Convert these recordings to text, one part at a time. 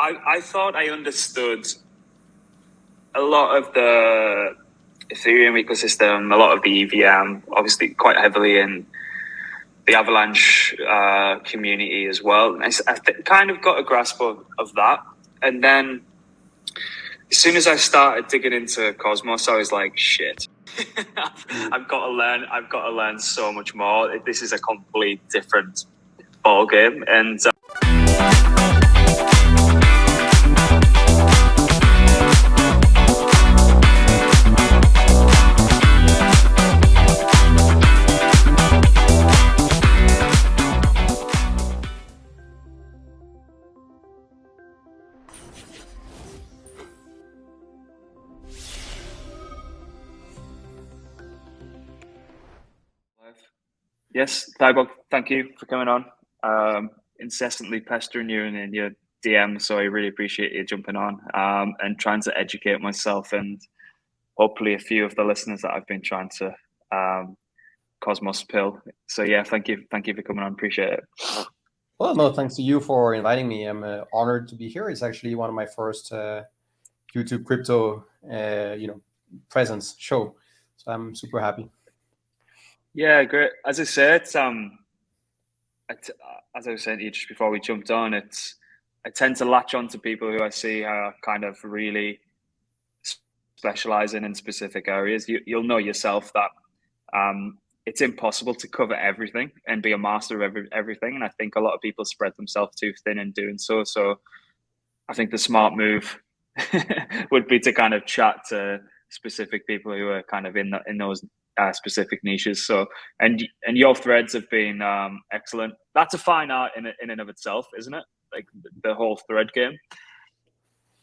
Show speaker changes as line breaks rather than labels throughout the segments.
I thought I understood a lot of the Ethereum ecosystem, a lot of the EVM, obviously quite heavily in the Avalanche community as well. Kind of got a grasp of that. And then as soon as I started digging into Cosmos, I was like, shit. I've got to learn so much more. This is a complete different ball game. And yes, Thyborg, thank you for coming on. Incessantly pestering you in your DM, so I really appreciate you jumping on and trying to educate myself and hopefully a few of the listeners that I've been trying to Cosmos pill. So yeah, thank you for coming on. Appreciate it.
Well, no, thanks to you for inviting me. I'm honored to be here. It's actually one of my first YouTube crypto, presence show. So I'm super happy.
Yeah, great. As I said, as I was saying to you just before we jumped on, I tend to latch on to people who I see are kind of really specializing in specific areas. You'll know yourself that it's impossible to cover everything and be a master of everything. And I think a lot of people spread themselves too thin in doing so. So I think the smart move would be to kind of chat to specific people who are kind of in those specific niches. So and your threads have been excellent. That's a fine art in and of itself, isn't it? Like the whole thread game.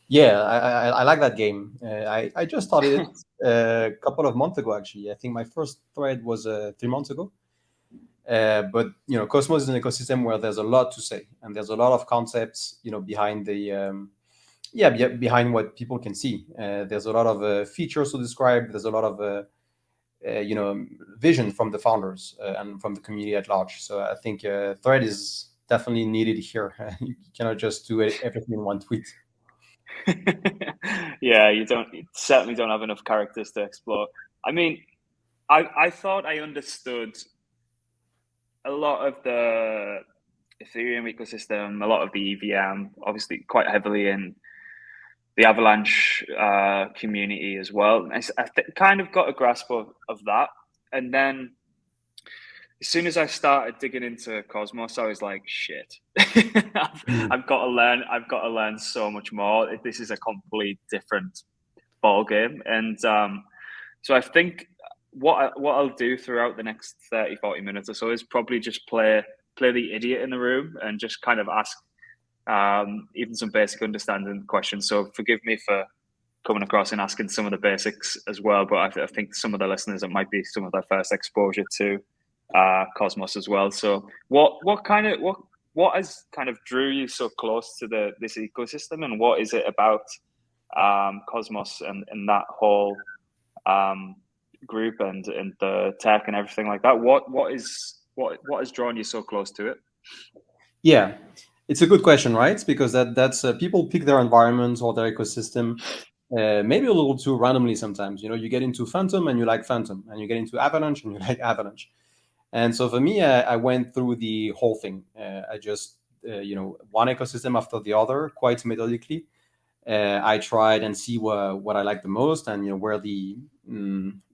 Yeah, I like that game. I just started it a couple of months ago, actually. I think my first thread was 3 months ago. But Cosmos is an ecosystem where there's a lot to say, and there's a lot of concepts, behind the behind what people can see. There's a lot of features to describe. There's a lot of vision from the founders and from the community at large. So I think thread is definitely needed here. You cannot just do everything in one tweet.
Yeah, you certainly don't have enough characters to explore. I mean, I thought I understood a lot of the Ethereum ecosystem, a lot of the EVM, obviously quite heavily in the Avalanche community as well. Kind of got a grasp of that. And then as soon as I started digging into Cosmos, I was like, shit, I've got to learn so much more. This is a complete different ball game. And so I think what I'll do throughout the next 30, 40 minutes or so is probably just play the idiot in the room and just kind of ask even some basic understanding questions. So forgive me for coming across and asking some of the basics as well. But I think some of the listeners, it might be some of their first exposure to Cosmos as well. So what has kind of drew you so close to this ecosystem, and what is it about Cosmos and that whole group and the tech and everything like that? What has drawn you so close to it?
Yeah, it's a good question, right? Because that's people pick their environment or their ecosystem maybe a little too randomly sometimes. You get into Phantom and you like Phantom, and you get into Avalanche and you like Avalanche. And so for me, I went through the whole thing. I just one ecosystem after the other, quite methodically. I tried and see what I liked the most, and where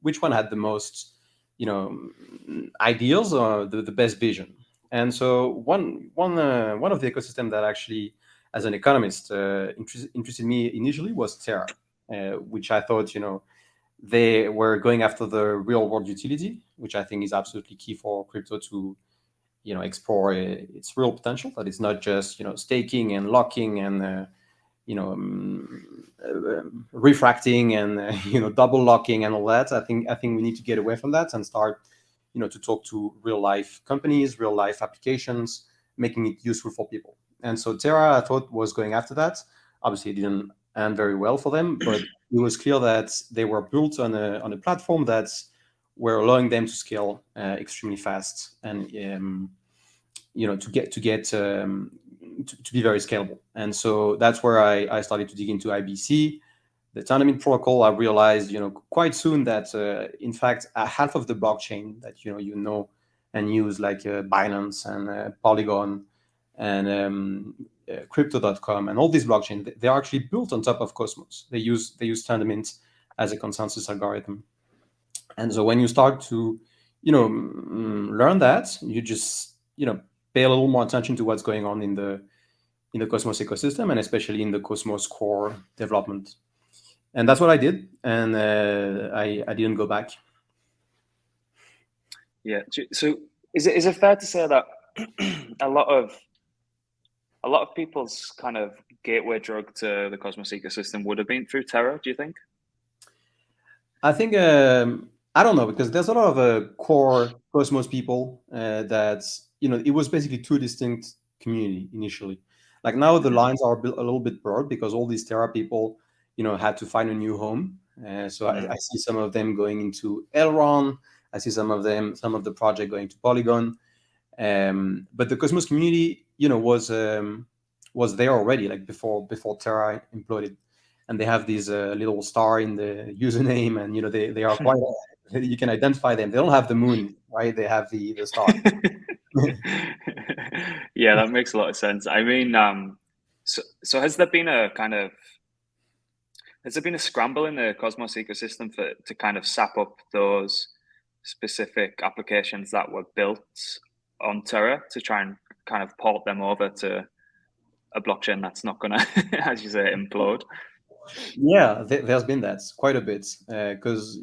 which one had the most ideals or the best vision. And so one of the ecosystem that actually, as an economist, interested me initially was Terra, which I thought they were going after the real world utility, which I think is absolutely key for crypto to explore its real potential. That it's not just staking and locking and refracting and double locking and all that. I think we need to get away from that and start to talk to real life companies, real life applications, making it useful for people. And so Terra, I thought, was going after that. Obviously, it didn't end very well for them, but it was clear that they were built on a platform that were allowing them to scale extremely fast and to get to be very scalable. And so that's where I started to dig into IBC, the tournament protocol. I realized, quite soon that in fact, half of the blockchain that and use, like Binance and Polygon and crypto.com and all these blockchains, they're actually built on top of Cosmos. They use tournament as a consensus algorithm. And so when you start to learn that, you just pay a little more attention to what's going on in the Cosmos ecosystem, and especially in the Cosmos core development. And that's what I did, and I didn't go back.
Yeah. So is it fair to say that a lot of people's kind of gateway drug to the Cosmos ecosystem would have been through Terra? Do you think?
I think I don't know, because there's a lot of core Cosmos people that it was basically two distinct community initially. Like now the
Mm-hmm.
lines are a little bit blurred because all these Terra people had to find a new home. So I see some of them going into Elrond. I see some of the project going to Polygon. But the Cosmos community was there already, like before Terra imploded, and they have this little star in the username, and they are quite you can identify them. They don't have the moon, right? They have the star.
Yeah, that makes a lot of sense. I mean, so has there been a scramble in the Cosmos ecosystem to kind of sap up those specific applications that were built on Terra to try and kind of port them over to a blockchain that's not gonna, as you say, implode?
Yeah, there's been that quite a bit, because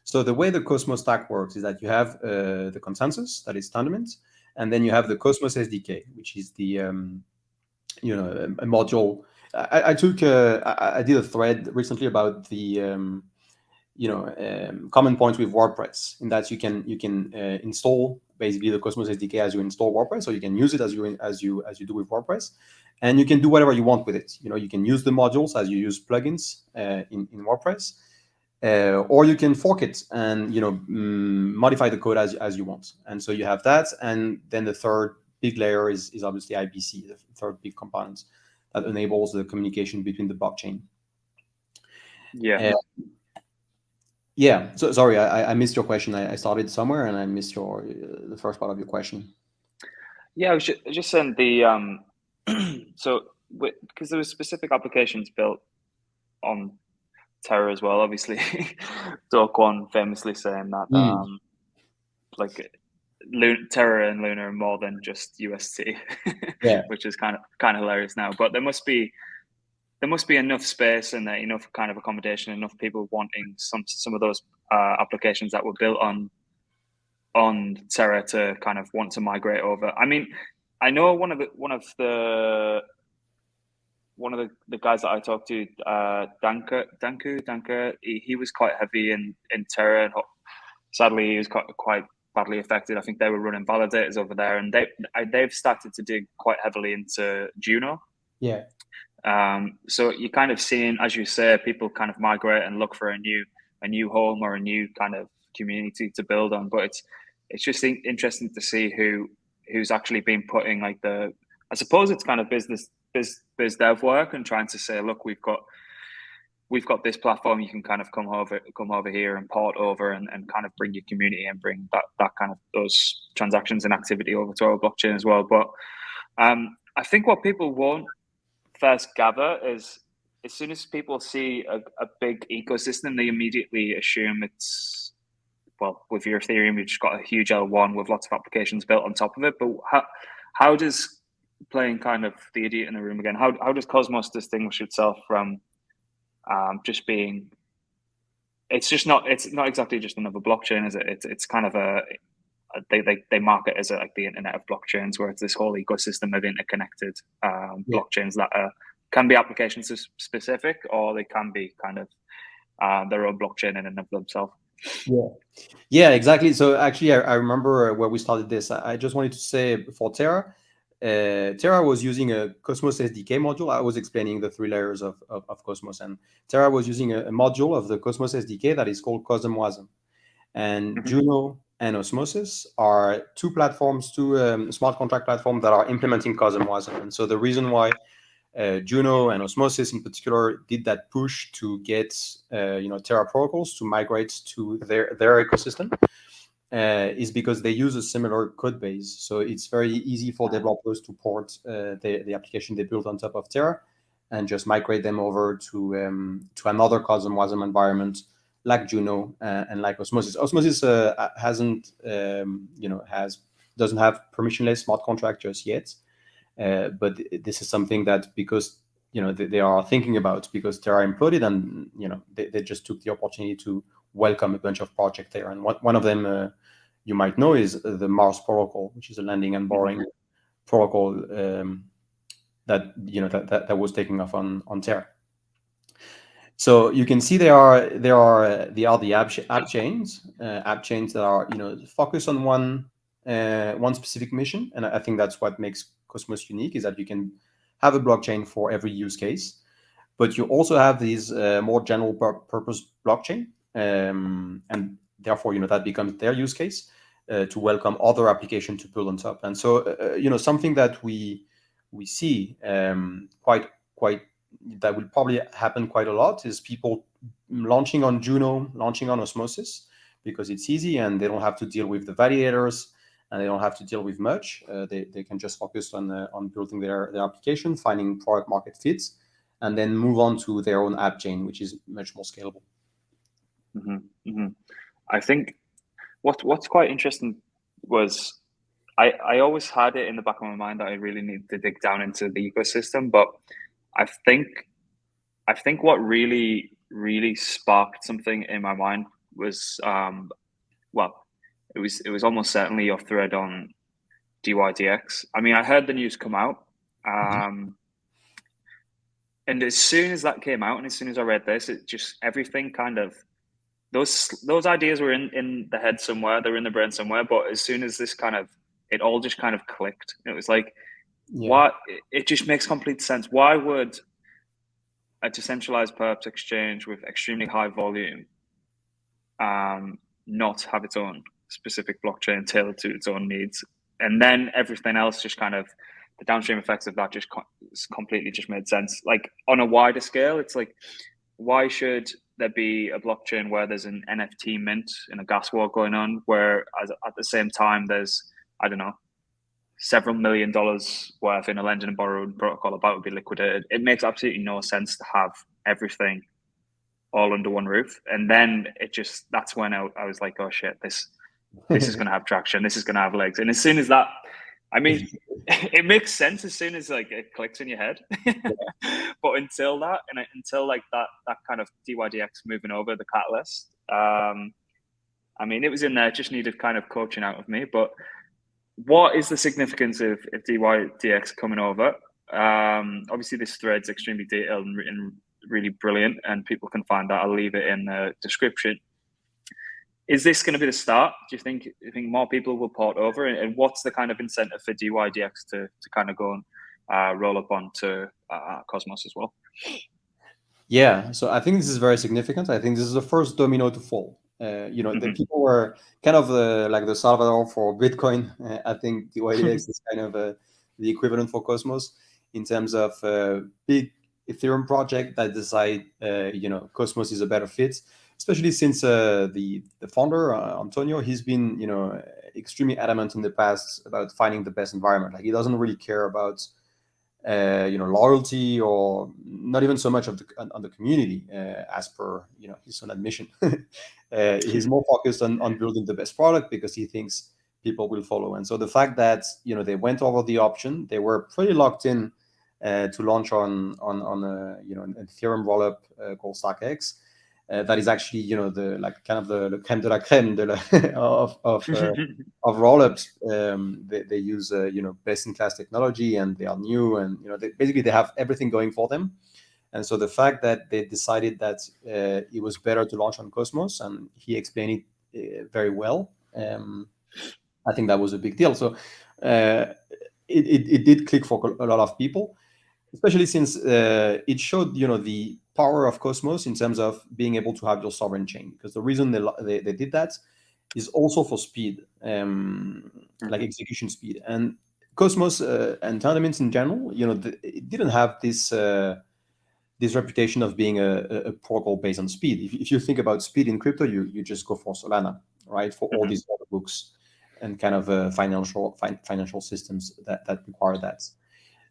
so the way the Cosmos stack works is that you have the consensus, that is Tendermint, and then you have the Cosmos SDK, which is the a module. I took I did a thread recently about the common points with WordPress, in that you can install basically the Cosmos SDK as you install WordPress, or you can use it as you do with WordPress, and you can do whatever you want with it. You can use the modules as you use plugins in WordPress, or you can fork it and modify the code as you want. And so you have that, and then the third big layer is obviously IBC, the third big component that enables the communication between the blockchain.
Yeah.
Yeah. So sorry, I missed your question. I started somewhere and I missed the first part of your question.
Yeah, I was just saying so because there were specific applications built on Terra as well. Obviously, Do Kwon famously saying that
Mm,
like Terra and Luna are more than just UST,
yeah.
which is kind of hilarious now. But there must be enough space and enough kind of accommodation, enough people wanting some of those applications that were built on Terra to kind of want to migrate over. I mean, I know one of the guys that I talked to, Danku, he was quite heavy in Terra, and sadly he was quite badly affected. I think they were running validators over there, and they've started to dig quite heavily into Juno.
Yeah.
So you're kind of seeing, as you say, people kind of migrate and look for a new home or a new kind of community to build on. But it's just interesting to see who's actually been putting like I suppose it's kind of biz dev work, and trying to say, look, we've got this platform, you can kind of come over here and port over and kind of bring your community and bring that kind of those transactions and activity over to our blockchain as well. But I think what people won't first gather is, as soon as people see a big ecosystem, they immediately assume it's, well, with your Ethereum, you've just got a huge L1 with lots of applications built on top of it. But how does, playing kind of the idiot in the room again, how does Cosmos distinguish itself from just being? It's not exactly just another blockchain, is it? It's kind of they mark it as like the internet of blockchains, where it's this whole ecosystem of interconnected
Yeah.
blockchains that can be application specific, or they can be kind of their own blockchain in and of themselves.
Yeah. Yeah, exactly. So actually, I remember where we started this. I just wanted to say, for Terra, Terra was using a Cosmos SDK module. I was explaining the three layers of Cosmos, and Terra was using a module of the Cosmos SDK that is called Cosmoism. And
Mm-hmm.
Juno and Osmosis are two platforms, two smart contract platforms that are implementing Cosm Wasm. And so the reason why Juno and Osmosis in particular did that push to get Terra protocols to migrate to their ecosystem is because they use a similar code base. So it's very easy for developers to port the application they built on top of Terra and just migrate them over to another Cosm Wasm environment like Juno and like Osmosis. Osmosis hasn't doesn't have permissionless smart contract just yet, but this is something that because they are thinking about because Terra imploded, and they just took the opportunity to welcome a bunch of projects there. And one of them you might know is the Mars protocol, which is a landing and borrowing protocol that was taking off on Terra. So you can see there are the app chains that are focused on one specific mission, and I think that's what makes Cosmos unique, is that you can have a blockchain for every use case, but you also have these more general purpose blockchain, and therefore that becomes their use case to welcome other applications to build on top. And so something that we see quite that will probably happen quite a lot is people launching on Juno, launching on Osmosis, because it's easy and they don't have to deal with the validators and they don't have to deal with much. They can just focus on building their application, finding product market fits, and then move on to their own app chain, which is much more scalable.
I think what's quite interesting was I always had it in the back of my mind that I really need to dig down into the ecosystem, but I think what really sparked something in my mind was it was almost certainly your thread on DYDX. I mean, I heard the news come out, and as soon as that came out, and as soon as I read this, it just everything kind of those ideas were in the head somewhere, they were in the brain somewhere, but as soon as this kind of it all just kind of clicked. It was like, what? It just makes complete sense. Why would a decentralized perps exchange with extremely high volume not have its own specific blockchain tailored to its own needs? And then everything else just kind of the downstream effects of that just completely just made sense. Like on a wider scale, it's like, why should there be a blockchain where there's an NFT mint and a gas war going on, where at the same time there's, I don't know, several $1 million worth in a lending and borrowing protocol about to be liquidated? It makes absolutely no sense to have everything all under one roof. And then that's when I was like, oh shit, this is going to have traction. This is going to have legs. And as soon as that, I mean, it makes sense as soon as like it clicks in your head. But until that, and until like that kind of DYDX moving over the catalyst, I mean, it was in there, just needed kind of coaching out of me. But what is the significance of DYDX coming over? Obviously, this thread's extremely detailed and really brilliant, and people can find that. I'll leave it in the description. Is this going to be the start? Do you think more people will port over? And what's the kind of incentive for DYDX to kind of go and roll up onto Cosmos as well?
Yeah, so I think this is very significant. I think this is the first domino to fall. The people were kind of like the Salvador for Bitcoin. I think DYDX is kind of the equivalent for Cosmos in terms of big Ethereum project that decide, Cosmos is a better fit, especially since the founder, Antonio, he's been, extremely adamant in the past about finding the best environment. Like he doesn't really care about loyalty, or not even so much on the community, as per his own admission. He's more focused on building the best product because he thinks people will follow. And so the fact that they went over the option, they were pretty locked in to launch on an Ethereum rollup called StackX. That is actually the creme de la creme of rollups. They use best in class technology, and they are new, and they have everything going for them. And so the fact that they decided that it was better to launch on Cosmos, and he explained it very well, I think that was a big deal. So it did click for a lot of people, especially since it showed the power of Cosmos in terms of being able to have your sovereign chain. Because the reason they did that is also for speed, like
Hmm.
execution speed. And Cosmos and tournaments in general, it didn't have this reputation of being a protocol based on speed. If you think about speed in crypto, you just go for Solana, right? For all
Hmm.
these order books and kind of financial systems that require that.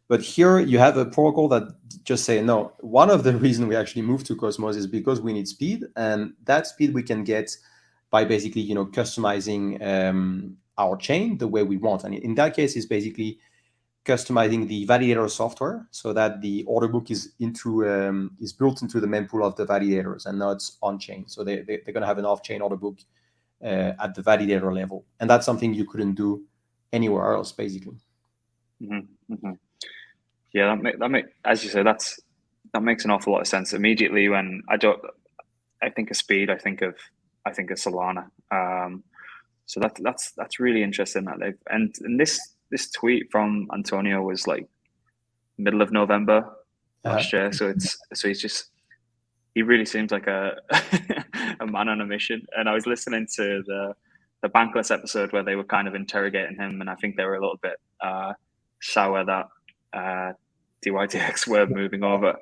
But here you have a protocol that just say no. One of the reason we actually moved to Cosmos is because we need speed, and that speed we can get by basically customizing our chain the way we want. And in that case, is basically customizing the validator software so that the order book is built into the mempool of the validators and not on chain. So they're going to have an off chain order book at the validator level, and that's something you couldn't do anywhere else, basically.
Hmm. Hmm. Yeah, as you say, that makes an awful lot of sense. Immediately when I think of speed, I think of Solana. So that's really interesting that they've and this tweet from Antonio was like middle of November
Uh,
last year. So he really seems like a a man on a mission. And I was listening to the Bankless episode where they were kind of interrogating him, and I think they were a little bit sour that DYDX were moving over.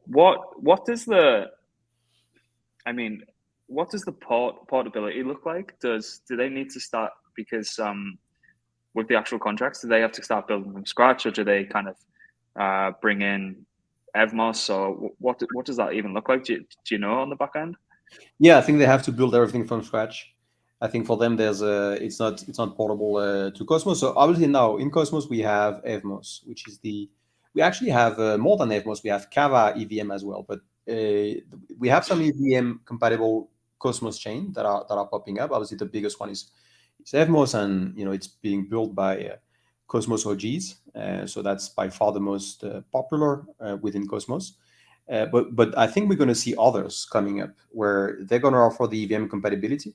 What does I mean, what does the portability look like? Do they need to start because with the actual contracts, do they have to start building from scratch, or do they kind of bring in Evmos, or what does that even look like? Do you know on the back end?
Yeah, I think they have to build everything from scratch. I think for them, it's not portable to Cosmos. So obviously now in Cosmos we have Evmos, which is we actually have more than Evmos. We have Kava EVM as well, but we have some EVM compatible Cosmos chain that are popping up. Obviously, the biggest one is Evmos, and it's being built by Cosmos OGs. So that's by far the most popular within Cosmos. But I think we're going to see others coming up where they're going to offer the EVM compatibility,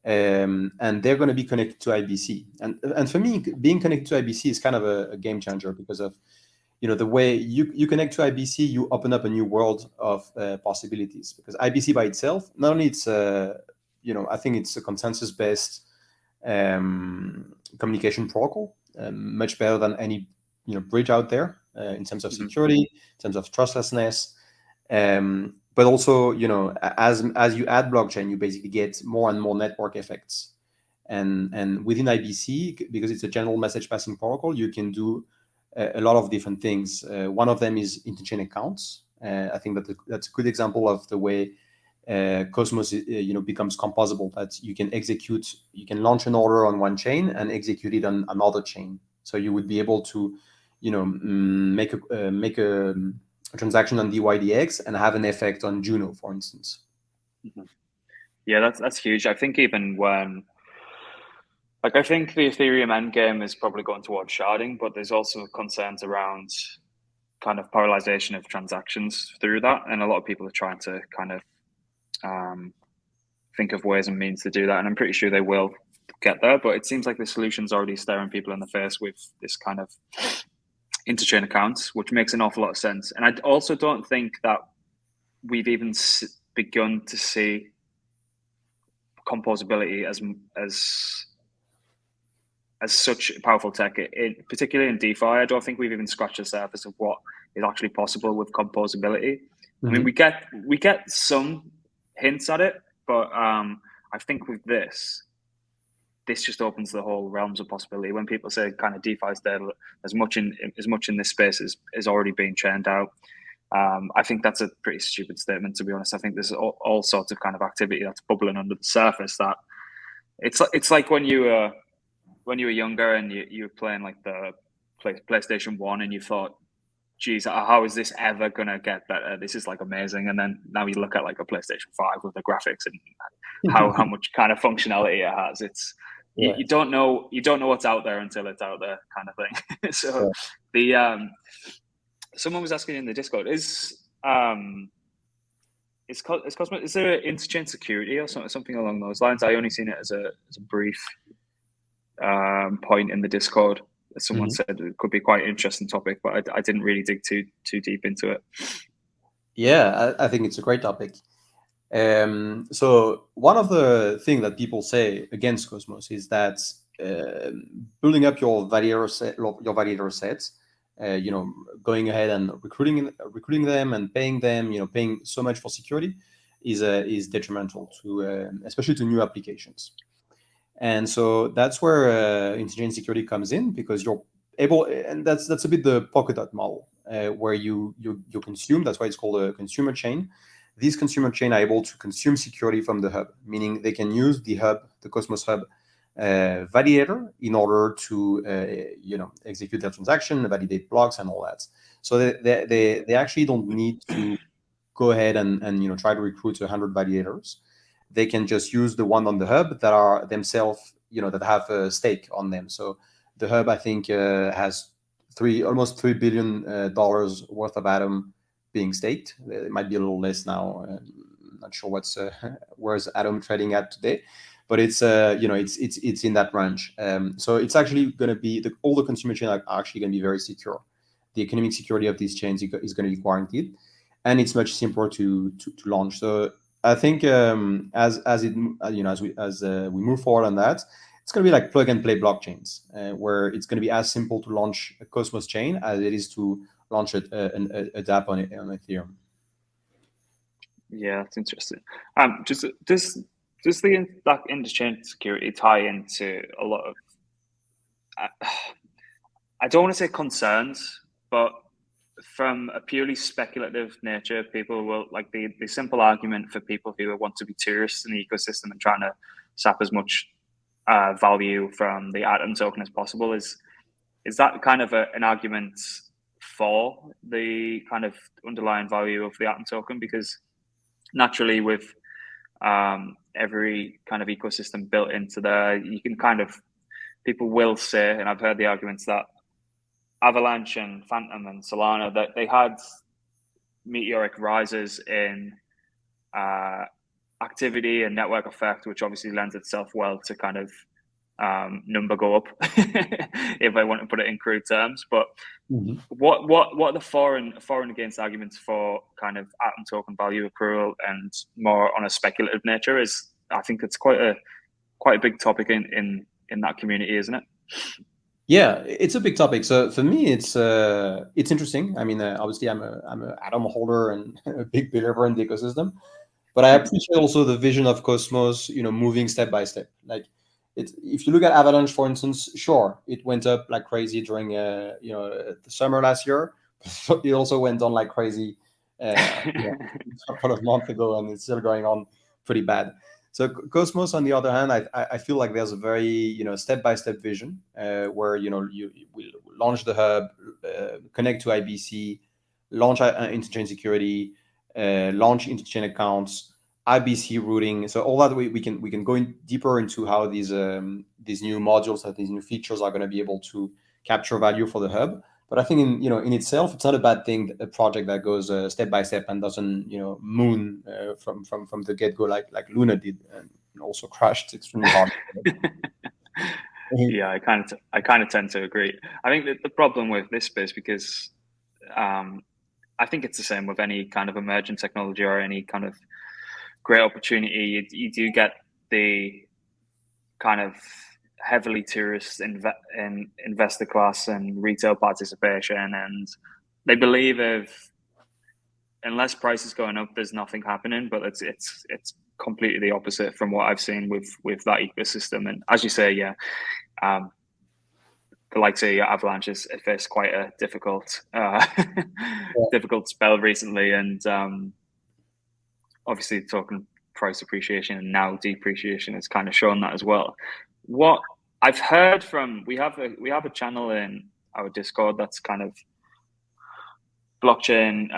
and they're going to be connected to IBC. And for me, being connected to IBC is kind of a game changer because of the way you connect to IBC, you open up a new world of possibilities. Because IBC by itself, not only it's I think it's a consensus based communication protocol, much better than any bridge out there in terms of
Hmm.
security, in terms of trustlessness. But also, as you add blockchain, you basically get more and more network effects. And within IBC, because it's a general message passing protocol, you can do a lot of different things. One of them is interchain accounts. I think that's a good example of the way Cosmos, becomes composable. That you can launch an order on one chain and execute it on another chain. So you would be able to, make a transaction on DYDX and have an effect on Juno, for instance.
Hmm. Yeah, that's huge. I think even when I think the Ethereum endgame is probably going towards sharding, but there's also concerns around kind of parallelization of transactions through that, and a lot of people are trying to kind of um, think of ways and means to do that, and I'm pretty sure they will get there. But it seems like the solution's already staring people in the face with this kind of interchain accounts, which makes an awful lot of sense. And I also don't think that we've even begun to see composability as such powerful tech, particularly in DeFi. I don't think we've even scratched the surface of what is actually possible with composability. I mean,
Mm-hmm.
we get some hints at it, but I think with this just opens the whole realms of possibility. When people say kind of DeFi is there, as much in this space is already being churned out. I think that's a pretty stupid statement, to be honest. I think there's all sorts of kind of activity that's bubbling under the surface. That it's like when you were younger and you were playing like the PlayStation One, and you thought, "Geez, how is this ever gonna get better? This is like amazing." And then now you look at like a PlayStation Five with the graphics and how much kind of functionality it has. It's
Yeah.
you don't know what's out there until it's out there, kind of thing. So
Yeah.
the someone was asking in the Discord, is Cosmos, is there interchain security or something along those lines? I only seen it as a brief point in the Discord. Someone
Mhm.
said it could be quite an interesting topic, but I didn't really dig too deep into it.
Yeah, I think it's a great topic. So one of the things that people say against Cosmos is that building up your validator sets, you know, going ahead and recruiting them and paying them, you know, paying so much for security is detrimental to especially to new applications. And so that's where intelligent security comes in, because you're able, and that's a bit the Polkadot model, where you consume. That's why it's called a consumer chain. These consumer chain are able to consume security from the hub, meaning they can use the hub, the Cosmos hub validator, in order to you know, execute their transaction, validate blocks, and all that. So they actually don't need to go ahead and you know, try to recruit 100 validators. They can just use the one on the hub that are themselves, you know, that have a stake on them. So the hub, I think, has almost $3 billion worth of Atom being staked. It might be a little less now. I'm not sure what's where's Atom trading at today, but it's you know, it's in that range. So it's actually going to be all the consumer chains are actually going to be very secure. The economic security of these chains is going to be guaranteed, and it's much simpler to launch. So I think as it you know, as we move forward on that, it's going to be like plug and play blockchains, where it's going to be as simple to launch a Cosmos chain as it is to launch a DApp on Ethereum.
Yeah, that's interesting. Just does the like interchain security tie into a lot of I don't want to say concerns, but from a purely speculative nature, people will like the simple argument for people who want to be tourists in the ecosystem and trying to sap as much value from the Atom token as possible is that kind of an argument for the kind of underlying value of the Atom token, because naturally with every kind of ecosystem built into there, you can kind of people will say, and I've heard the arguments that Avalanche and Phantom and Solana that they had meteoric rises in uh, activity and network effect, which obviously lends itself well to kind of number go up, if I want to put it in crude terms. But
Mm-hmm.
what are the foreign against arguments for kind of Atom token value accrual and more on a speculative nature? Is I think it's quite a big topic in that community, isn't it?
Yeah, it's a big topic. So for me, it's interesting. I mean, obviously, I'm a Atom holder and a big believer in the ecosystem. But I appreciate also the vision of Cosmos, you know, moving step by step. Like, if you look at Avalanche, for instance, sure, it went up like crazy during you know, the summer last year. It also went on like crazy you know, a couple of months ago, and it's still going on pretty bad. So Cosmos, on the other hand, I feel like there's a very, you know, step by step vision, where you know, you will launch the hub, connect to IBC, launch interchain security, launch interchain accounts, IBC routing. So all that we can go in deeper into how these new modules and these new features are going to be able to capture value for the hub. But I think in, you know, in itself, it's not a bad thing, a project that goes step by step and doesn't, you know, moon from the get go like Luna did, and also crashed extremely hard.
Yeah, I kind of tend to agree. I think that the problem with this space, because um, I think it's the same with any kind of emerging technology or any kind of great opportunity. You do get the kind of heavily tourist investor class and retail participation, and they believe if unless price is going up, there's nothing happening. But it's completely the opposite from what I've seen with that ecosystem. And as you say, yeah, um, the likes of Avalanche has faced quite a difficult difficult spell recently, and obviously talking price appreciation and now depreciation has kind of shown that as well. What I've heard from we have a channel in our Discord that's kind of blockchain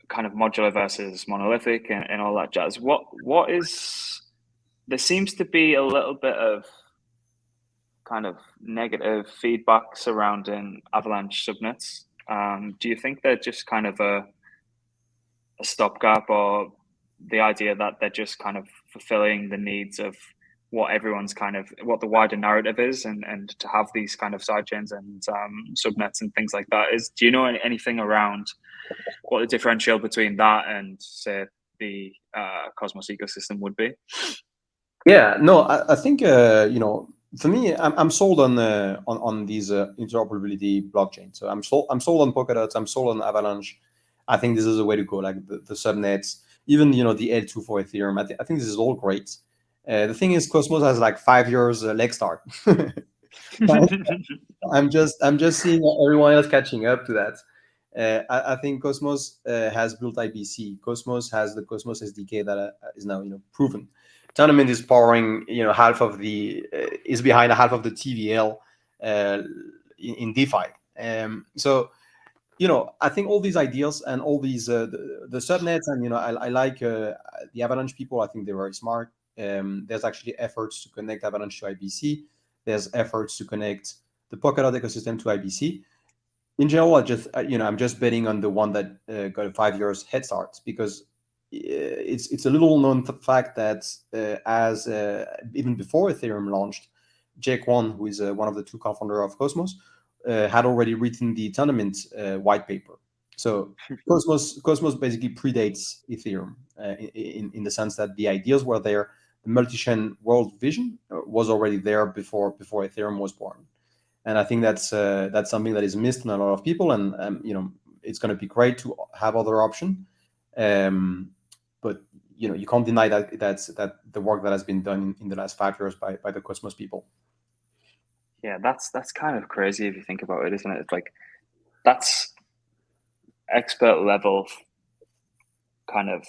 kind of modular versus monolithic and all that jazz. What is there seems to be a little bit of kind of negative feedback surrounding Avalanche subnets. Do you think they're just kind of a stopgap, or the idea that they're just kind of fulfilling the needs of what everyone's kind of what the wider narrative is, and to have these kind of sidechains and subnets and things like that. Is do you know anything around what the differential between that and say the Cosmos ecosystem would be?
Yeah, no, I think for me, I'm sold on these interoperability blockchains. So I'm sold on Polkadot. I'm sold on Avalanche. I think this is a way to go. Like the subnets, even the L2 for Ethereum. I think this is all great. The thing is, Cosmos has like 5 years leg start. I'm just seeing everyone else catching up to that. I think Cosmos has built IBC. Cosmos has the Cosmos SDK that is now proven. Tournament is powering half of the is behind half of the TVL in DeFi. So I think all these ideas and all these the subnets, and I like the Avalanche people. I think they're very smart. There's actually efforts to connect Avalanche to IBC. There's efforts to connect the Polkadot ecosystem to IBC. In general, I'm just betting on the one that got a 5 years head start, because it's a little known fact that as even before Ethereum launched, Jake Wan, who is one of the two co-founder of Cosmos, had already written the tournament white paper. So Cosmos basically predates Ethereum in the sense that the ideas were there. The multi-chain world vision was already there before Ethereum was born, and I think that's something that is missed in a lot of people. And it's going to be great to have other option, but you can't deny that the work that has been done in the last 5 years by the Cosmos people.
Yeah, that's kind of crazy if you think about it, isn't it? It's like that's expert level kind of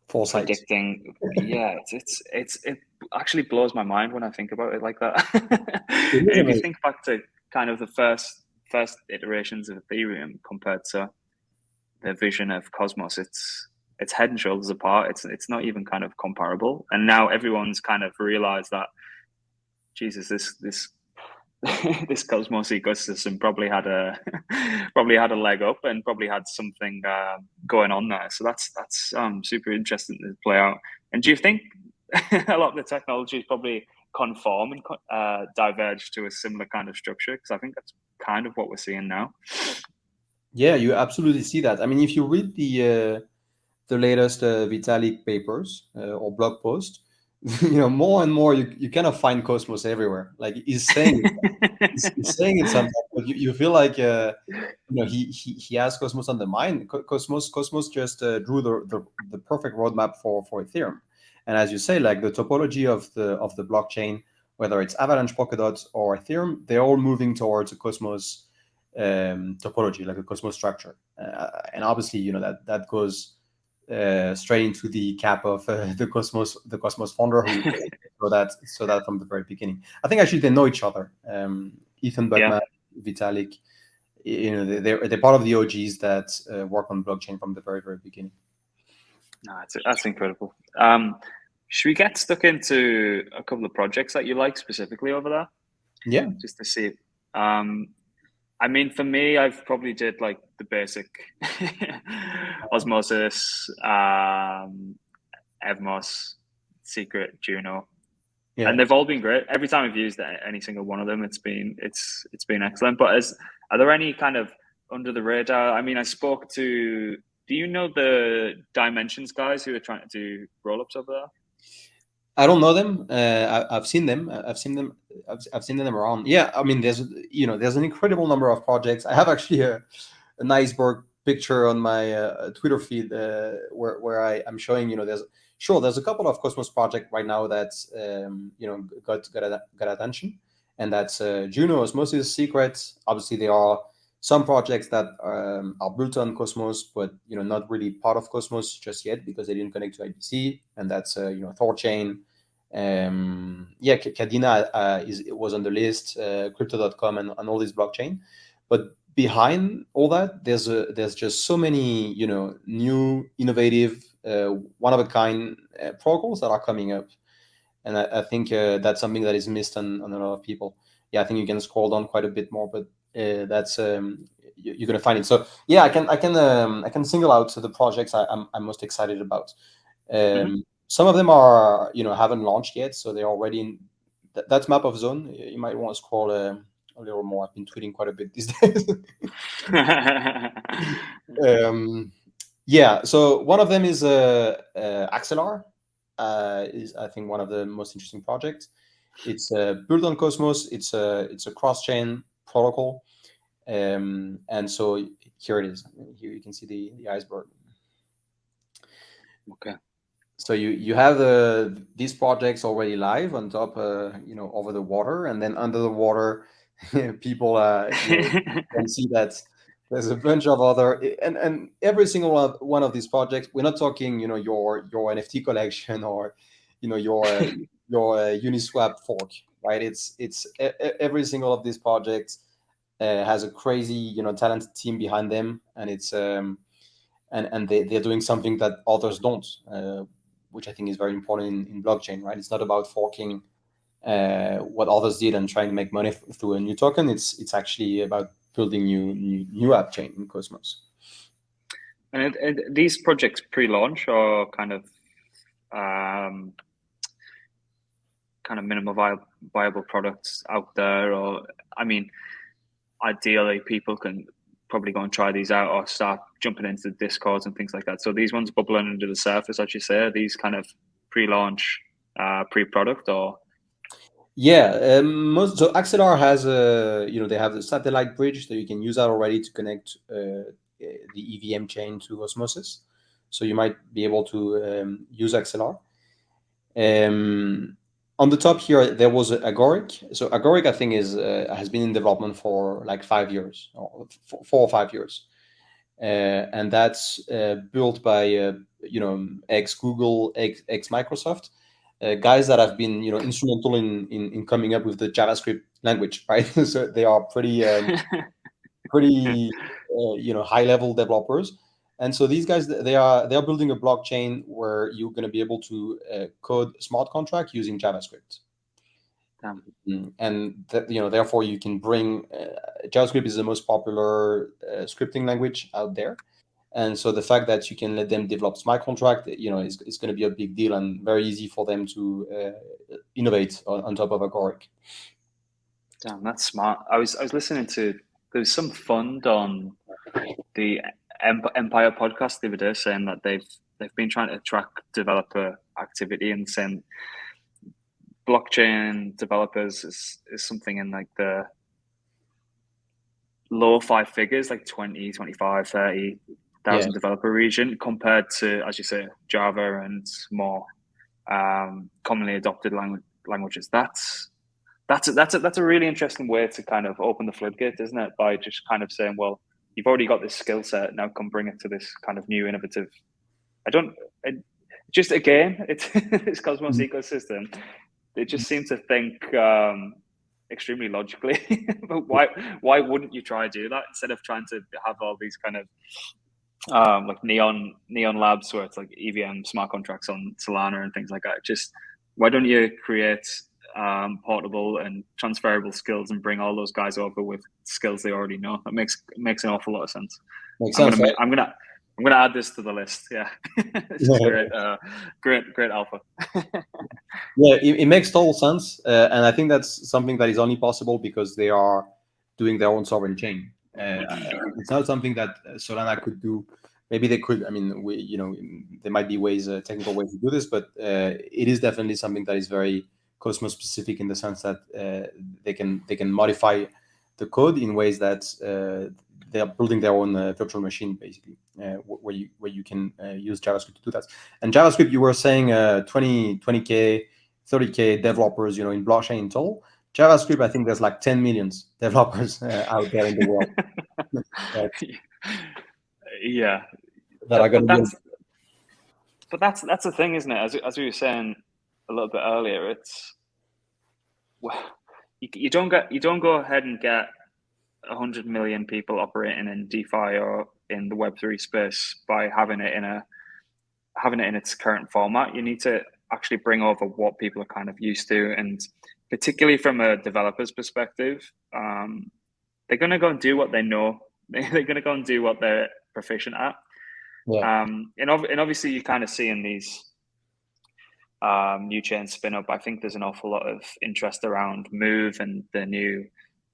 Foresight.
predicting. Yeah, it actually blows my mind when I think about it like that.
It is
If you
amazing.
think back to kind of the first iterations of Ethereum compared to the vision of Cosmos, it's head and shoulders apart. It's not even kind of comparable. And now everyone's kind of realized that Jesus, this this Cosmos ecosystem probably had a leg up and probably had something going on there. So that's super interesting to play out. And do you think a lot of the technology is probably conform and diverge to a similar kind of structure? Because I think that's kind of what we're seeing now.
Yeah, you absolutely see that. I mean, if you read the latest Vitalik papers or blog post, more and more you kind of find Cosmos everywhere. Like he's saying it sometimes, but you feel like he has Cosmos on the mind. Cosmos just drew the perfect roadmap for Ethereum. And as you say, like the topology of the blockchain, whether it's Avalanche, Polkadot, or Ethereum, they're all moving towards a Cosmos topology, like a Cosmos structure. And obviously, that goes straight into the cap of the Cosmos founder, who so that from the very beginning. I think actually they know each other. Ethan
Yeah,
Buckman, Vitalik, they're part of the OGs that work on blockchain from the very very beginning.
no, that's incredible. Should we get stuck into a couple of projects that you like specifically over there,
Yeah,
just to see? I mean, for me, I've probably did like the basic Osmosis, Evmos, Secret, Juno,
yeah.
and they've all been great. Every time I've used any single one of them, it's been excellent. But are there any kind of under the radar? I mean, I spoke to. Do you know the Dimensions guys who are trying to do roll ups over there?
I don't know them. I've seen them. I've seen them. I've seen them around. Yeah, I mean, there's an incredible number of projects. I have actually an iceberg picture on my Twitter feed I'm showing. There's a couple of Cosmos project right now that's got attention, and that's Juno, Osmosis, Secrets. Obviously, there are some projects that are built on Cosmos, but not really part of Cosmos just yet because they didn't connect to IBC, and that's Thorchain. Cadena was on the list, Crypto.com, and all these blockchain. But behind all that, there's just so many new, innovative, one of a kind protocols that are coming up, and I think that's something that is missed on a lot of people. Yeah, I think you can scroll down quite a bit more, but that's you're gonna find it. So yeah, I can single out the projects I'm most excited about.
Mm-hmm.
some of them are, haven't launched yet, so they're already in that's Map of Zone. You might want to scroll a little more. I've been tweeting quite a bit these days. um, yeah, so one of them is Axelar. Is I think one of the most interesting projects. It's built on Cosmos. It's a cross-chain protocol, and so here it is. Here you can see the iceberg.
Okay.
So you have these projects already live on top, over the water, and then under the water, people can see that there's a bunch of other, and every single one of these projects. We're not talking, your NFT collection or, your Uniswap fork, right? It's every single of these projects has a crazy, talented team behind them, and they're doing something that others don't, which I think is very important in blockchain, right? It's not about forking what others did and trying to make money through a new token. It's actually about building new app chain in Cosmos.
And these projects pre-launch or um, kind of minimum viable products out there, or I mean, ideally people can probably go and try these out or start jumping into the discords and things like that. So these ones bubbling under the surface, as you say, are these kind of pre-launch, pre-product, or
Yeah, so Axelar has they have the satellite bridge that you can use that already to connect the EVM chain to Osmosis. So you might be able to use Axelar. Um, on the top here, there was Agoric. So Agoric, I think, has been in development for like 5 years, or 4 or 5 years, and that's built by ex Google, ex Microsoft, guys that have been instrumental in coming up with the JavaScript language, right? So they are pretty high level developers, and so these guys they are building a blockchain where you're going to be able to code smart contract using JavaScript.
damn.
And therefore you can bring JavaScript is the most popular scripting language out there, and so the fact that you can let them develop smart contract is going to be a big deal and very easy for them to innovate on top of Agoric.
Damn, that's smart. I was listening to, there was some fund on the Empire podcast the other day saying that they've been trying to track developer activity and saying blockchain developers is something in like the low five figures, like 20, 25, 30,000
Yeah.
developer region compared to, as you say, Java and more commonly adopted languages. That's a really interesting way to kind of open the floodgate, isn't it? By just kind of saying, well, you've already got this skill set, now come bring it to this kind of new innovative. I don't. It, just again, it's this Cosmos ecosystem. They just seem to think extremely logically. But why wouldn't you try to do that instead of trying to have all these kind of like neon labs where it's like EVM smart contracts on Solana and things like that? Just why don't you create portable and transferable skills and bring all those guys over with skills they already know? That makes an awful lot of sense.
Makes
I'm
sense,
gonna
right?
I'm gonna I'm gonna add this to the list. Yeah, this is great. Great alpha.
Yeah, it makes total sense, and I think that's something that is only possible because they are doing their own sovereign chain. It's not something that Solana could do. Maybe they could. I mean, there might be ways, technical ways to do this, but it is definitely something that is very Cosmos specific in the sense that they can modify the code in ways that they are building their own virtual machine, basically, where you can use JavaScript to do that. And JavaScript, you were saying 20K, 30K developers, in blockchain in total. JavaScript, I think there's like 10 million developers out there in the world that,
Yeah,
that are going
but
to be.
that's the thing, isn't it? As we were saying a little bit earlier, it's well, you don't go ahead and get 100 million people operating in DeFi or in the Web3 space by having it in its current format. You need to actually bring over what people are kind of used to, and particularly from a developer's perspective, they're going to go and do what they know. They're going to go and do what they're proficient at.
Yeah.
And obviously, you kind of see in these new chain spin up. I think there's an awful lot of interest around Move and the new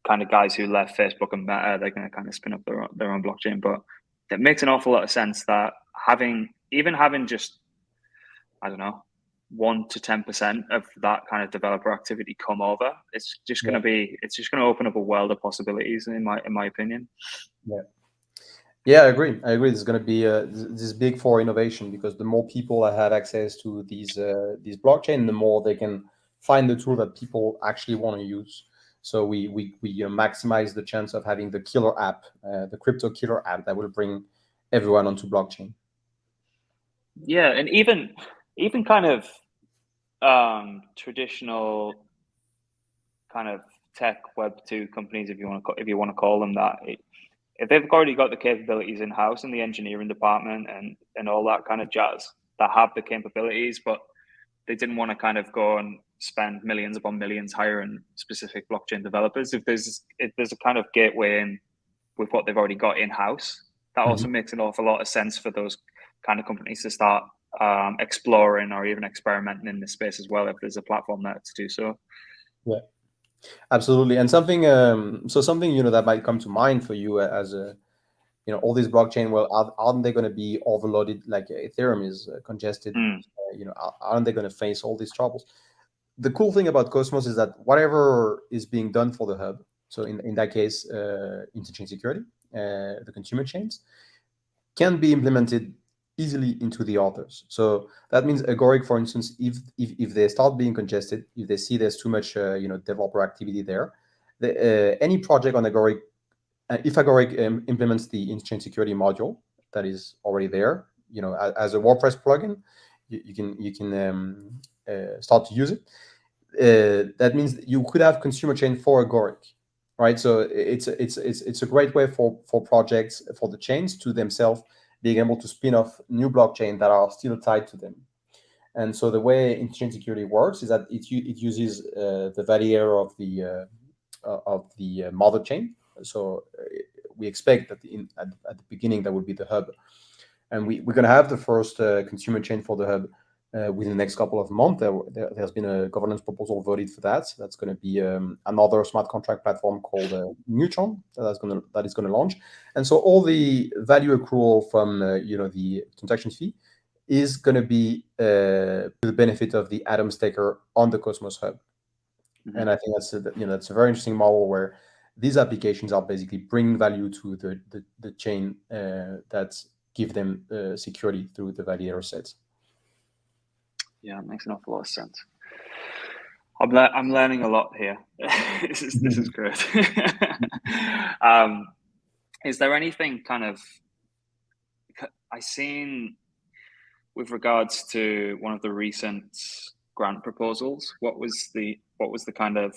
kind of guys who left Facebook and Meta. They're going to kind of spin up their own blockchain, but it makes an awful lot of sense that having just, I don't know, 1 to 10% of that kind of developer activity come over, it's just going to open up a world of possibilities in my opinion.
Yeah. Yeah, I agree. There's going to be this big for innovation, because the more people that have access to these blockchain, the more they can find the tool that people actually want to use. So we maximize the chance of having the killer app, the crypto killer app that will bring everyone onto blockchain.
Yeah, and even kind of traditional kind of tech Web2 companies, if you want to call them that, if they've already got the capabilities in house in the engineering department and all that kind of jazz, that have the capabilities, but they didn't want to kind of go and spend millions upon millions hiring specific blockchain developers. If there's a kind of gateway in with what they've already got in house, that also makes an awful lot of sense for those kind of companies to start exploring or even experimenting in this space as well, if there's a platform there to do so.
Yeah, absolutely. And something something that might come to mind for you as a all these blockchain, well, aren't they going to be overloaded like Ethereum is congested? Aren't they going to face all these troubles? The cool thing about Cosmos is that whatever is being done for the hub, so in that case, interchain security, the consumer chains, can be implemented easily into the others. So that means Agoric, for instance, if they start being congested, if they see there's too much developer activity there, any project on Agoric, if Agoric implements the interchain security module that is already there, as a WordPress plugin, you can start to use it. That means you could have consumer chain for Agoric, right? So it's a great way for projects, for the chains to themselves being able to spin off new blockchain that are still tied to them. And so the way interchain security works is that it uses the validator of the mother chain. So we expect that at the beginning that would be the hub, and we're going to have the first consumer chain for the hub within the next couple of months. There's been a governance proposal voted for that. So that's going to be another smart contract platform called Neutron that is going to launch. And so all the value accrual from the transaction fee is going to be to the benefit of the Atom staker on the Cosmos hub. And I think that's a very interesting model where these applications are basically bringing value to the chain that give them security through the validator sets.
Yeah, it makes an awful lot of sense. I'm learning a lot here. This is great. Is there anything kind of I seen with regards to one of the recent grant proposals? What was the kind of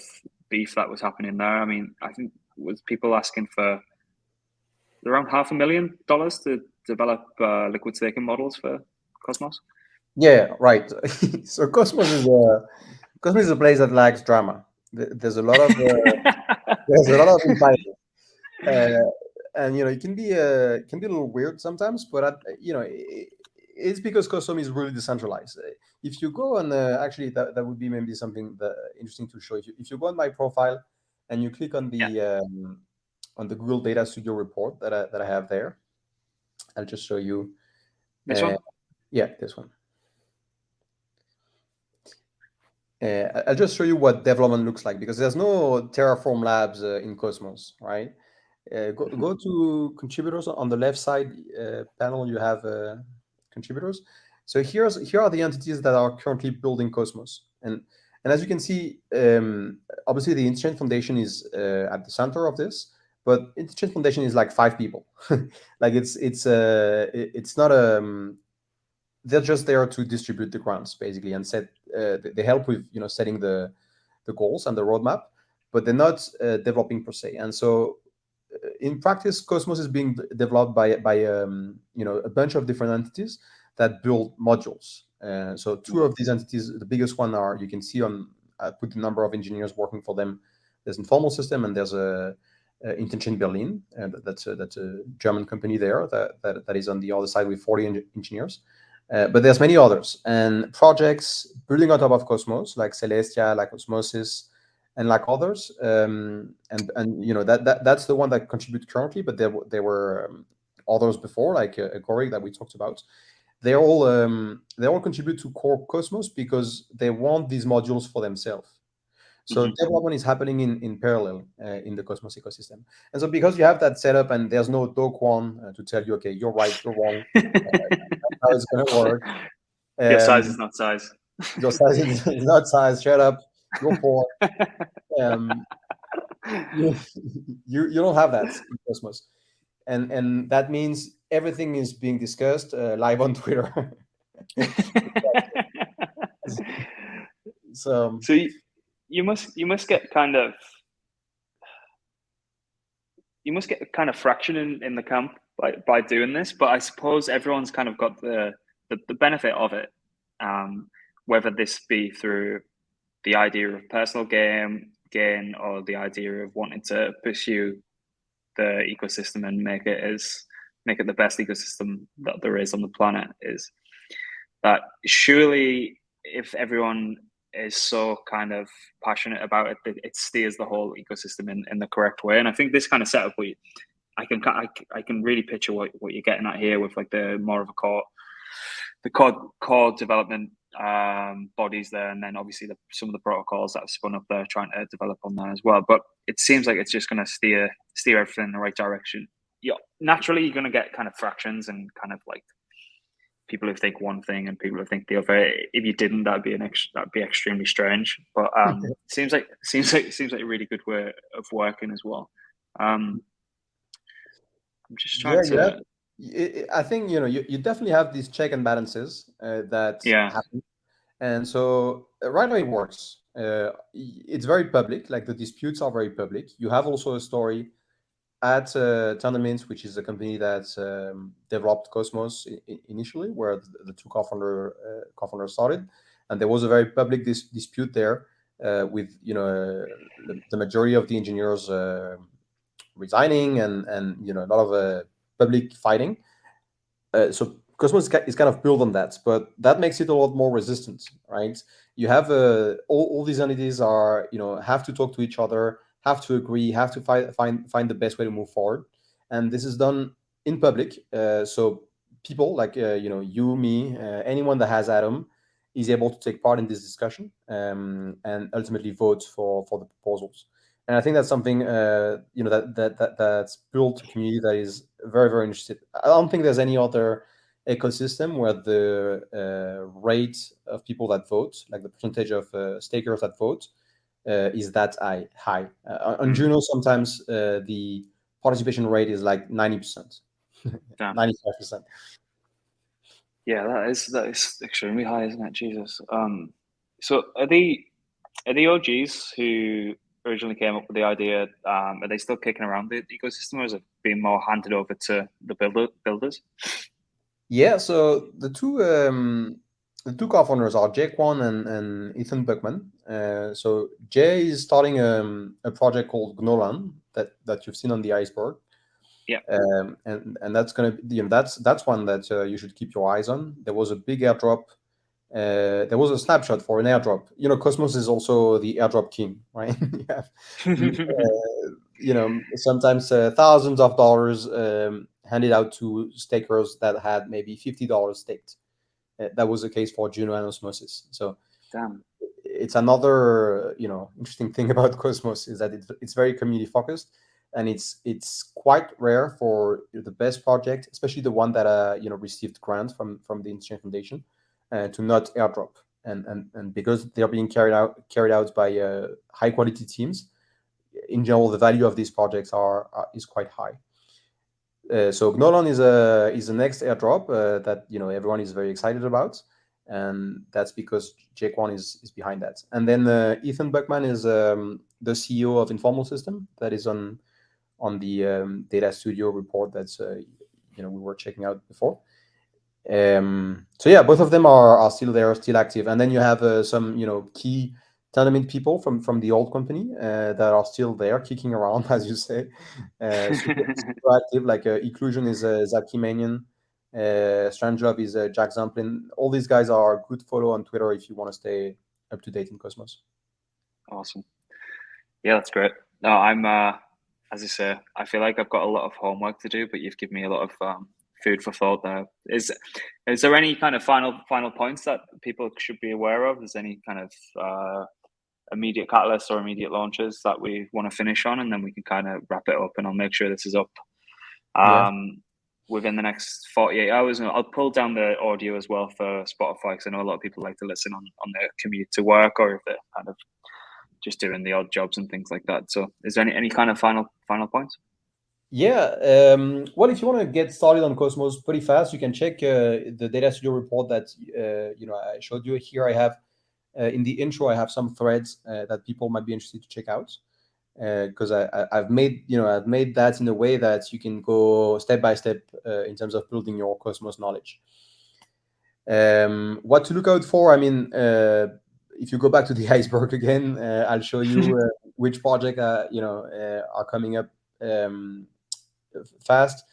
beef that was happening there? I mean, I think was people asking for around $500,000 to develop liquid staking models for Cosmos.
Yeah, right. So Cosmos is a place that lacks drama. There's a lot of infighting, and it can be a little weird sometimes. But it's because Cosmos is really decentralized. If you go on, actually, that would be maybe something interesting to show. If you go on my profile and you click on the Google Data Studio report that I have there, I'll just show you.
This one?
Yeah, this one. I'll just show you what development looks like, because there's no Terraform Labs in Cosmos, right? Go to contributors on the left side panel. You have contributors. So here are the entities that are currently building Cosmos, and as you can see, obviously the Interchain Foundation is at the center of this, but Interchain Foundation is like 5 people. Like it's not they're just there to distribute the grants basically and set. They help with setting the goals and the roadmap, but they're not developing per se. And so, in practice, Cosmos is being developed by a bunch of different entities that build modules. So 2 of these entities, the biggest one are, you can see on, I put the number of engineers working for them. There's Informal System and there's a Intention Berlin, and that's a German company there that is on the other side with 40 engineers. But there's many others and projects building on top of Cosmos, like Celestia, like Osmosis, and like others. And that's the one that contribute currently, but there were others before, like Agoric that we talked about. They all contribute to core Cosmos because they want these modules for themselves. So
Hmm.
development is happening in parallel in the Cosmos ecosystem. And so because you have that setup and there's no Do Kwon to tell you, okay, you're right, you're wrong, how it's going to work.
Your size is
Um,
not size.
your size is not size. Shut up. You're poor. Um, you, you don't have that in Cosmos, and that means everything is being discussed live on Twitter. So
So you must get kind of fraction in the camp by doing this, but I suppose everyone's kind of got the benefit of it, um, whether this be through the idea of personal gain or the idea of wanting to pursue the ecosystem and make it the best ecosystem that there is on the planet. Is that surely if everyone is so kind of passionate about it, that it steers the whole ecosystem in the correct way. And I think this kind of setup, I can really picture what you're getting at here with like the more of a core development bodies there, and then obviously some of the protocols that have spun up there trying to develop on there as well. But it seems like it's just going to steer everything in the right direction. Naturally you're going to get kind of fractions and kind of like people who think one thing and people who think the other. If you didn't, that'd be extremely strange. But seems like a really good way of working as well. Um, I'm just
yeah,
trying
you have.
to,
I think you definitely have these check and balances that
yeah.
happen. And so right now it works. It's very public, like the disputes are very public. You have also a story at Tournaments, which is a company that developed Cosmos initially, where the two co-founders started, and there was a very public dispute there with the majority of the engineers resigning and a lot of public fighting. So Cosmos is kind of built on that, but that makes it a lot more resistant, right? You have all these entities are have to talk to each other, have to agree, have to find the best way to move forward, and this is done in public. So people like you, me, anyone that has Atom is able to take part in this discussion and ultimately vote for the proposals. And I think that's something that's built a community that is very very interested. I don't think there's any other ecosystem where the rate of people that vote, like the percentage of stakers that vote, is that high. On
Mm,
Juno, sometimes the participation rate is like 90%,
damn.
95%.
Yeah, that is extremely high, isn't it? Jesus. So are the OGs who originally came up with the idea? Are they still kicking around the ecosystem, or is it being more handed over to the builders?
Yeah, so the two co-founders are Jake Wan and Ethan Buckman. So Jay is starting a project called Gnolan that you've seen on the iceberg.
Yeah.
And that's gonna that's one that you should keep your eyes on. There was a big airdrop. There was a snapshot for an airdrop. Cosmos is also the airdrop king, right? You have, sometimes thousands of dollars handed out to stakers that had maybe $50 staked. That was the case for Juno and Osmosis. So
Damn.
it's another interesting thing about Cosmos is that it's very community focused, and it's quite rare for the best project, especially the one that received grant from the Institution Foundation, to not airdrop, and because they're being carried out by high quality teams. In general, the value of these projects is quite high. So Gnolon is the next airdrop that everyone is very excited about, and that's because Jake One is behind that. And then Ethan Buckman is the CEO of Informal System that is on the Data Studio report that's we were checking out before. So yeah, both of them are still there, still active, and then you have some key tournament people from the old company that are still there, kicking around, as you say, super active. Like Inclusion is Zaki Manian, Strangelove is Jack Zamplin. All these guys are good follow on Twitter if you want to stay up to date in Cosmos.
Awesome. Yeah, that's great. No, I'm as I say, I feel like I've got a lot of homework to do, but you've given me a lot of food for thought there. Is there any kind of final points that people should be aware of? Is there any kind of immediate catalysts or immediate launches that we want to finish on, and then we can kind of wrap it up, and I'll make sure this is up
Yeah.
within the next 48 hours. And I'll pull down the audio as well for Spotify, because I know a lot of people like to listen on their commute to work, or if they're kind of just doing the odd jobs and things like that. So is there any kind of final points?
Yeah. Well, if you want to get started on Cosmos pretty fast, you can check the Data Studio report that I showed you here. I have in the intro, I have some threads that people might be interested to check out, because I've made that in a way that you can go step by step in terms of building your Cosmos knowledge. What to look out for? I mean, if you go back to the iceberg again, I'll show you which project are coming up fast.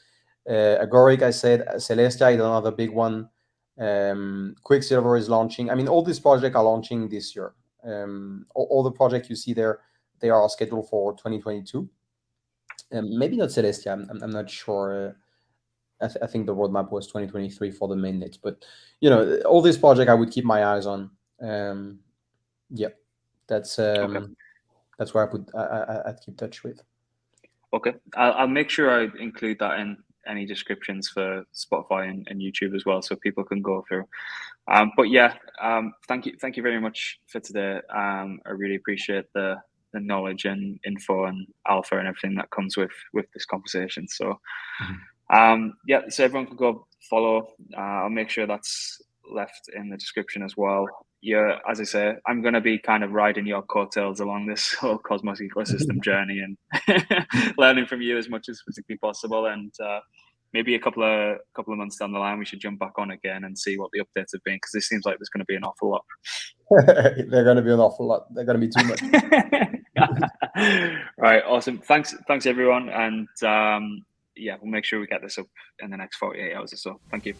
Agoric, I said, Celestia is another big one. Quicksilver is launching. I mean, all these projects are launching this year. All the projects you see there, they are scheduled for 2022. Maybe not Celestia. I'm not sure. I think the roadmap was 2023 for the mainnet. But all these projects I would keep my eyes on. Yeah, that's
Okay.
that's where I'd keep touch with.
Okay, I'll make sure I include that in any descriptions for Spotify and YouTube as well, so people can go through. But yeah, thank you very much for today. I really appreciate the knowledge and info and alpha and everything that comes with this conversation. So yeah, so everyone can go follow. I'll make sure that's left in the description as well. Yeah, as I say, I'm going to be kind of riding your coattails along this whole Cosmos ecosystem journey and learning from you as much as physically possible. And maybe a couple of months down the line, we should jump back on again and see what the updates have been, because this seems like there's going to be an awful lot.
They're going to be an awful lot. They're going to be too
much. Right, awesome. Thanks everyone, and yeah, we'll make sure we get this up in the next 48 hours or so. Thank you.